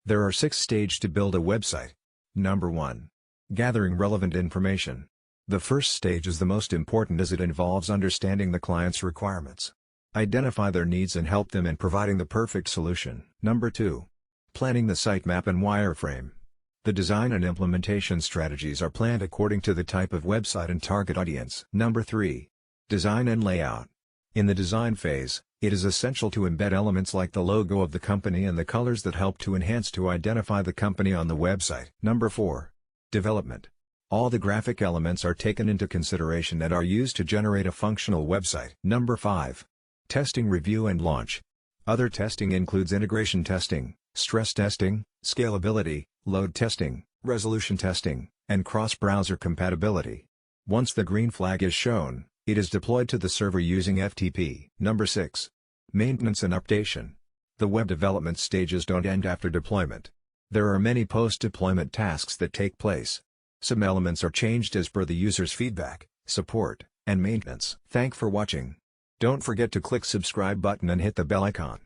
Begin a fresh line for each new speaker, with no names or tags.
There are 6 stages to build a website. Number 1. Gathering relevant information. The first stage is the most important as it involves understanding the client's requirements. Identify their needs and help them in providing the perfect solution. Number 2. Planning the sitemap and wireframe. The design and implementation strategies are planned according to the type of website and target audience. Number 3. Design and layout. In the design phase, it is essential to embed elements like the logo of the company and the colors that help to enhance to identify the company on the website. Number 4. Development. All the graphic elements are taken into consideration and are used to generate a functional website. Number 5. Testing, review and launch. Other testing includes integration testing, stress testing, scalability, load testing, resolution testing, and cross-browser compatibility. Once the green flag is shown, it is deployed to the server using FTP. Number 6. Maintenance and updation. The web development stages don't end after deployment. There are many post-deployment tasks that take place. Some elements are changed as per the user's feedback, support, and maintenance. Thanks for watching. Don't forget to click subscribe button and hit the bell icon.